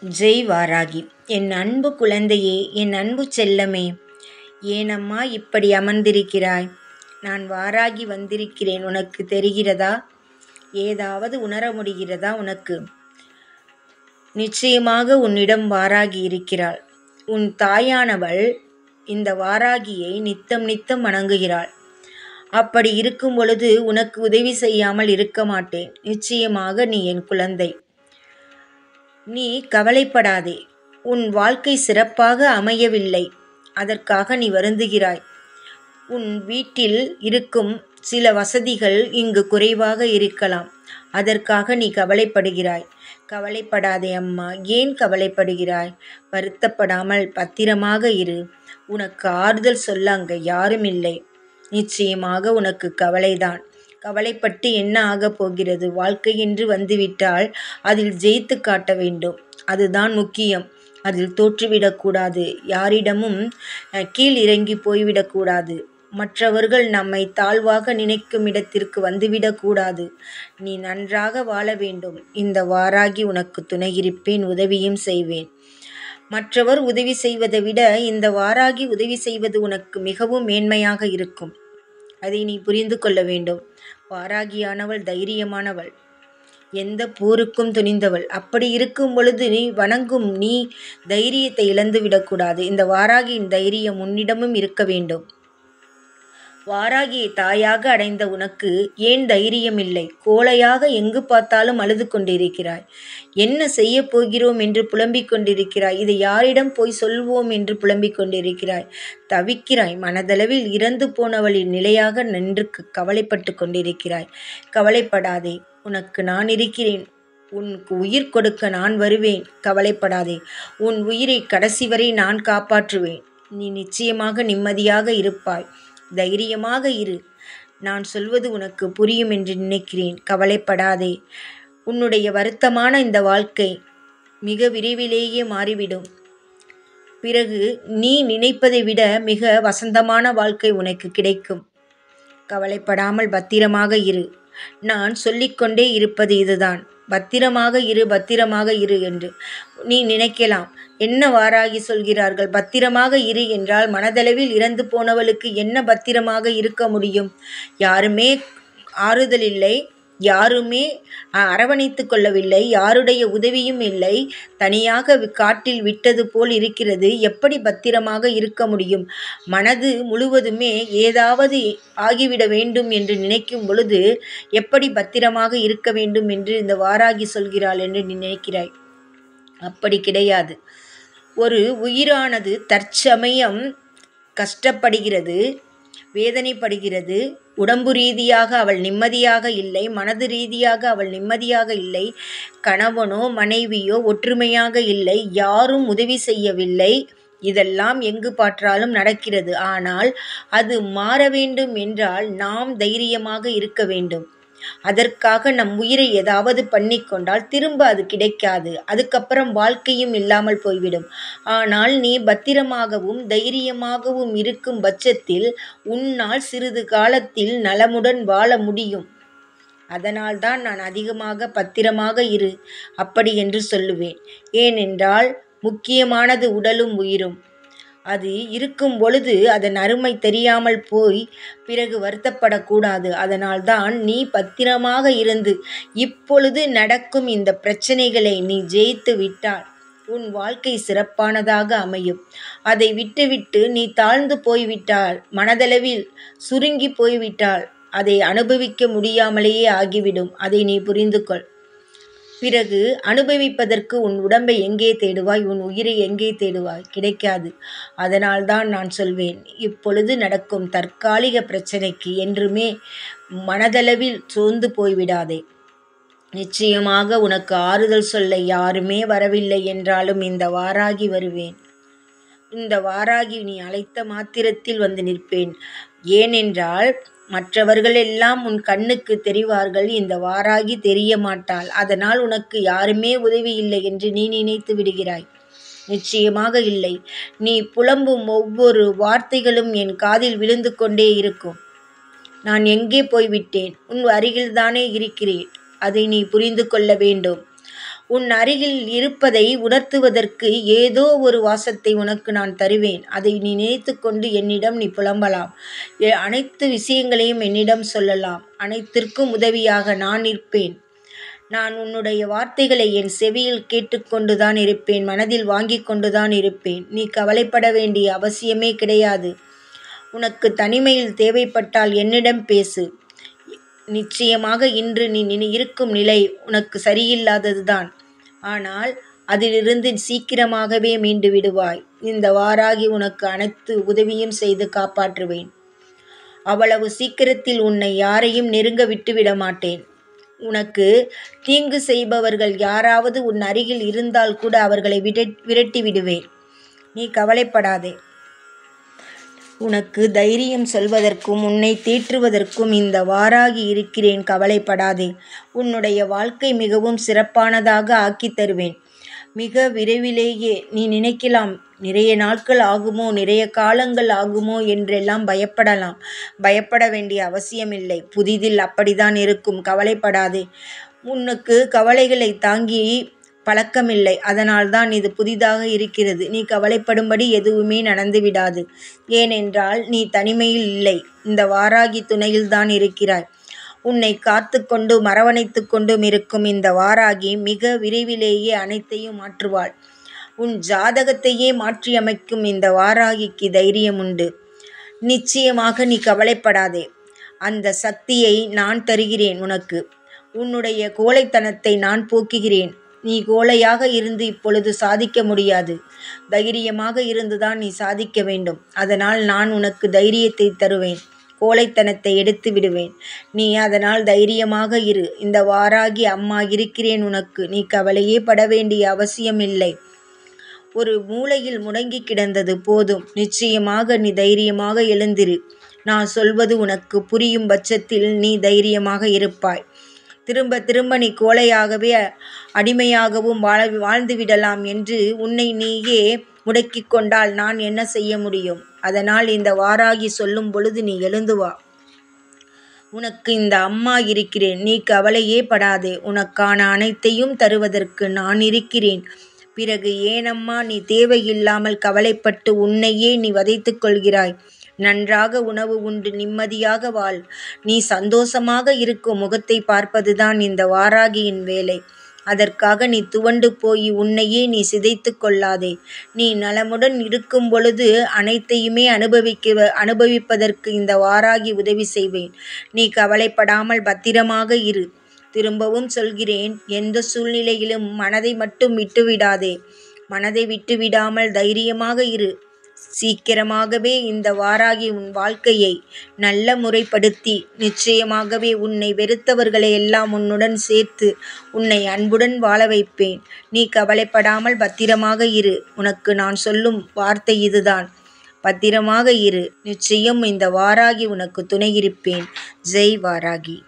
ஜெய் வாராகி. என் அன்பு குழந்தையே, என் அன்பு செல்லமே, ஏனம்மா இப்படி அமர்ந்திருக்கிறாய்? நான் வாராகி வந்திருக்கிறேன், உனக்கு தெரிகிறதா? ஏதாவது உணர முடிகிறதா உனக்கு? நிச்சயமாக உன்னிடம் வாராகி இருக்கிறாள். உன் தாயானவள் இந்த வாராகியை நித்தம் நித்தம் வணங்குகிறாள். அப்படி இருக்கும் பொழுது உனக்கு உதவி செய்யாமல் இருக்க மாட்டேன். நிச்சயமாக நீ என் குழந்தை. நீ கவலைப்படாதே. உன் வாழ்க்கை சிறப்பாக அமையவில்லை, அதற்காக நீ வருந்துகிறாய். உன் வீட்டில் இருக்கும் சில வசதிகள் இங்கு குறைவாக இருக்கலாம், அதற்காக நீ கவலைப்படுகிறாய். கவலைப்படாதே அம்மா. ஏன் கவலைப்படுகிறாய்? வருத்தப்படாமல் பத்திரமாக இரு. உனக்கு ஆறுதல் சொல்ல அங்க யாரும் இல்லை. நிச்சயமாக உனக்கு கவலைதான். கவலைப்பட்டு என்ன ஆகப் போகிறது? வாழ்க்கை என்று வந்துவிட்டால் அதில் ஜெயித்து காட்ட வேண்டும். அதுதான் முக்கியம். அதில் தோற்றுவிடக்கூடாது. யாரிடமும் கீழ் இறங்கி போய்விடக்கூடாது. மற்றவர்கள் நம்மை தாழ்வாக நினைக்கும் இடத்திற்கு வந்துவிடக்கூடாது. நீ நன்றாக வாழ வேண்டும். இந்த வாராகி உனக்கு துணையிருப்பேன், உதவியும் செய்வேன். மற்றவர் உதவி செய்வதை விட இந்த வாராகி உதவி செய்வது உனக்கு மிகவும் மேன்மையாக இருக்கும். அதை நீ புரிந்து கொள்ள வேண்டும். வாராகியானவள் தைரியமானவள், எந்த போருக்கும் துணிந்தவள். அப்படி இருக்கும் பொழுது நீ வணங்கும் நீ தைரியத்தை இழந்து விடக்கூடாது. இந்த வாராகியின் தைரியம் உன்னிடமும் இருக்க வேண்டும். வாராகியை தாயாக அடைந்த உனக்கு ஏன் தைரியம் இல்லை? கோழையாக எங்கு பார்த்தாலும் அழுது கொண்டிருக்கிறாய். என்ன செய்ய போகிறோம் என்று புலம்பிக் கொண்டிருக்கிறாய். இதை யாரிடம் போய் சொல்வோம் என்று புலம்பிக் கொண்டிருக்கிறாய். தவிக்கிறாய். மனதளவில் இறந்து போனவளின் நிலையாக நின்று கவலைப்பட்டு கொண்டிருக்கிறாய். கவலைப்படாதே, உனக்கு நான் இருக்கிறேன். உனக்கு உயிர் கொடுக்க நான் வருவேன். கவலைப்படாதே. உன் உயிரை கடைசி வரை நான் காப்பாற்றுவேன். நீ நிச்சயமாக நிம்மதியாக இருப்பாய். தைரியமாக இரு. நான் சொல்வது உனக்கு புரியும் என்று நினைக்கிறேன். கவலைப்படாதே. உன்னுடைய வருத்தமான இந்த வாழ்க்கை மிக விரைவிலேயே மாறிவிடும். பிறகு நீ நினைப்பதை விட மிக வசந்தமான வாழ்க்கை உனக்கு கிடைக்கும். கவலைப்படாமல் பத்திரமாக இரு. நான் சொல்லிக்கொண்டே இருப்பது இதுதான். பத்திரமாக இரு, பத்திரமாக இரு என்று நீ நினைக்கலாம். என்ன வாராகி சொல்கிறார்கள்? பத்திரமாக இரு என்றால் மனதளவில் இறந்து போனவளுக்கு என்ன பத்திரமாக இருக்க முடியும்? யாருமே ஆறுதல் இல்லை, யாருமே அரவணைத்து கொள்ளவில்லை, யாருடைய உதவியும் இல்லை. தனியாக காட்டில் விட்டது போல் இருக்கிறது. எப்படி பத்திரமாக இருக்க முடியும்? மனது முழுவதுமே ஏதாவது ஆகிவிட வேண்டும் என்று நினைக்கும் பொழுது எப்படி பத்திரமாக இருக்க வேண்டும் என்று இந்த வாராகி சொல்கிறாள் என்று நினைக்கிறாய். அப்படி கிடையாது. ஒரு உயிரானது தற்சமயம் கஷ்டப்படுகிறது, வேதனைப்படுகிறது. உடம்பு ரீதியாக அவள் நிம்மதியாக இல்லை, மனது ரீதியாக அவள் நிம்மதியாக இல்லை. கணவனோ மனைவியோ ஒற்றுமையாக இல்லை, யாரும் உதவி செய்யவில்லை. இதெல்லாம் எங்கு பார்த்தாலும் நடக்கிறது. ஆனால் அது மாற வேண்டும் என்றால் நாம் தைரியமாக இருக்க வேண்டும். அதற்காக நம் உயிரை ஏதாவது பண்ணிக்கொண்டால் திரும்ப அது கிடைக்காது. அதுக்கப்புறம் வாழ்க்கையும் இல்லாமல் போய்விடும். ஆனால் நீ பத்திரமாகவும் தைரியமாகவும் இருக்கும் பட்சத்தில் உன்னால் சிறிது காலத்தில் நலமுடன் வாழ முடியும். அதனால்தான் நான் அதிகமாக பத்திரமாக இரு அப்படி என்று சொல்லுவேன். ஏனென்றால் முக்கியமானது உடலும் உயிரும். அது இருக்கும் பொழுது அதன் அருமை தெரியாமல் போய் பிறகு வருத்தப்படக்கூடாது. அதனால்தான் நீ பத்திரமாக இருந்து இப்பொழுது நடக்கும் இந்த பிரச்சனைகளை நீ ஜெயித்து விட்டால் உன் வாழ்க்கை சிறப்பானதாக அமையும். அதை விட்டுவிட்டு நீ தாழ்ந்து போய்விட்டால், மனதளவில் சுருங்கி போய்விட்டால் அதை அனுபவிக்க முடியாமலேயே ஆகிவிடும். அதை நீ புரிந்து கொள். பிறகு அனுபவிப்பதற்கு உன் உடம்பை எங்கே தேடுவாய்? உன் உயிரை எங்கே தேடுவாய்? கிடைக்காது. அதனால்தான் நான் சொல்வேன், இப்பொழுது நடக்கும் தற்காலிக பிரச்சனைக்கு என்றுமே மனதளவில் சோர்ந்து போய்விடாதே. நிச்சயமாக உனக்கு ஆறுதல் சொல்ல யாருமே வரவில்லை என்றாலும் இந்த வாராகி வருவேன். இந்த வாராகி நீ அழைத்த மாத்திரத்தில் வந்து நிற்பேன். ஏனென்றால் மற்றவர்கள் எல்லாம் உன் கண்ணுக்கு தெரிவார்கள், இந்த வாராகி தெரிய மாட்டாள். அதனால் உனக்கு யாருமே உதவி இல்லை என்று நீ நினைத்து விடுகிறாய். நிச்சயமாக இல்லை. நீ புலம்பும் ஒவ்வொரு வார்த்தைகளும் என் காதில் விழுந்து கொண்டே இருக்கும். நான் எங்கே போய்விட்டேன்? உன் அருகில்தானே இருக்கிறேன். அதை நீ புரிந்து கொள்ள வேண்டும். உன் அருகில் இருப்பதை உணர்த்துவதற்கு ஏதோ ஒரு வாசத்தை உனக்கு நான் தருவேன். அதை நீ நினைத்துக்கொண்டு என்னிடம் நீ புலம்பலாம். அனைத்து விஷயங்களையும் என்னிடம் சொல்லலாம். அனைத்திற்கும் உதவியாக நான் இருப்பேன். நான் உன்னுடைய வார்த்தைகளை என் செவியில் கேட்டுக்கொண்டுதான் இருப்பேன். மனதில் வாங்கிக் கொண்டுதான் இருப்பேன். நீ கவலைப்பட வேண்டிய அவசியமே கிடையாது. உனக்கு தனிமையில் தேவைப்பட்டால் என்னிடம் பேசு. நிச்சயமாக இன்று நீ இருக்கும் நிலை உனக்கு சரியில்லாததுதான். ஆனால் அதிலிருந்து சீக்கிரமாகவே மீண்டு விடுவாய். இந்த வாராகி உனக்கு அனைத்து உதவியும் செய்து காப்பாற்றுவேன். அவ்வளவு சீக்கிரத்தில் உன்னை யாரையும் நெருங்க விட்டுவிட மாட்டேன். உனக்கு தீங்கு செய்பவர்கள் யாராவது உன் அருகில் இருந்தால் கூட அவர்களை விரட்டி விடுவேன். நீ கவலைப்படாதே. உனக்கு தைரியம் சொல்வதற்கும் உன்னை தேற்றுவதற்கும் இந்த வாராகி இருக்கிறேன். கவலைப்படாதே. உன்னுடைய வாழ்க்கை மிகவும் சிறப்பானதாக ஆக்கி தருவேன். மிக விரைவிலேயே. நீ நினைக்கலாம், நிறைய நாட்கள் ஆகுமோ, நிறைய காலங்கள் ஆகுமோ என்றெல்லாம் பயப்படலாம். பயப்பட வேண்டிய அவசியமில்லை. புதிதில் அப்படித்தான் இருக்கும். கவலைப்படாதே. உனக்கு கவலைகளை தாங்கி பழக்கமில்லை. அதனால்தான் இது புதிதாக இருக்கிறது. நீ கவலைப்படும்படி எதுவுமே நடந்துவிடாது. ஏனென்றால் நீ தனிமையில் இல்லை. இந்த வாராகி துணையில்தான் இருக்கிறாய். உன்னை காத்து கொண்டும் அரவணைத்து கொண்டும் இருக்கும் இந்த வாராகி மிக விரைவிலேயே அனைத்தையும் மாற்றுவாள். உன் ஜாதகத்தையே மாற்றியமைக்கும் இந்த வாராகிக்கு தைரியம் உண்டு. நிச்சயமாக நீ கவலைப்படாதே. அந்த சக்தியை நான் தருகிறேன் உனக்கு. உன்னுடைய கோழைத்தனத்தை நான் போக்குகிறேன். நீ கோழையாக இருந்து இப்பொழுது சாதிக்க முடியாது. தைரியமாக இருந்துதான் நீ சாதிக்க வேண்டும். அதனால் நான் உனக்கு தைரியத்தை தருவேன். கோழைத்தனத்தை எடுத்து விடுவேன். நீ அதனால் தைரியமாக இரு. இந்த வாராகி அம்மா இருக்கிறேன் உனக்கு. நீ கவலையே பட வேண்டிய அவசியம் இல்லை. ஒரு மூலையில் முடங்கி கிடந்தது போதும். நிச்சயமாக நீ தைரியமாக எழுந்திரு. நான் சொல்வது உனக்கு புரியும் பட்சத்தில் நீ தைரியமாக இருப்பாய். திரும்ப திரும்ப நீ கோழையாகவே அடிமையாகவும் வாழ்ந்துவிடலாம் என்று உன்னை நீயே முடக்கிக் கொண்டால் நான் என்ன செய்ய முடியும்? அதனால் இந்த வாராகி சொல்லும் பொழுது நீ எழுந்து வா. உனக்கு இந்த அம்மா இருக்கிறேன். நீ கவலையே படாதே. உனக்கான அனைத்தையும் தருவதற்கு நான் இருக்கிறேன். பிறகு ஏனம்மா நீ தேவையில்லாமல் கவலைப்பட்டு உன்னையே நீ வதைத்துக் கொள்கிறாய்? நன்றாக உணவு உண்டு நிம்மதியாக வாழ். நீ சந்தோஷமாக இருக்கும் முகத்தை பார்ப்பதுதான் இந்த வாராகியின் வேலை. அதற்காக நீ துவண்டு போய் உன்னையே நீ சிதைத்து கொள்ளாதே. நீ நலமுடன் இருக்கும் பொழுது அனைத்தையுமே அனுபவிப்பதற்கு இந்த வாராகி உதவி செய்வேன். நீ கவலைப்படாமல் பத்திரமாக இரு. திரும்பவும் சொல்கிறேன், எந்த சூழ்நிலையிலும் மனதை மட்டும் விட்டுவிடாதே. மனதை விட்டுவிடாமல் தைரியமாக இரு. சீக்கிரமாகவே இந்த வாராகி உன் வாழ்க்கையை நல்ல முறைப்படுத்தி நிச்சயமாகவே உன்னை வெறுத்தவர்களை எல்லாம் உன்னுடன் சேர்த்து உன்னை அன்புடன் வாழ வைப்பேன். நீ கவலைப்படாமல் பத்திரமாக இரு. உனக்கு நான் சொல்லும் வார்த்தை இதுதான். பத்திரமாக இரு. நிச்சயம் இந்த வாராகி உனக்கு துணை இருப்பேன். ஜெய் வாராகி.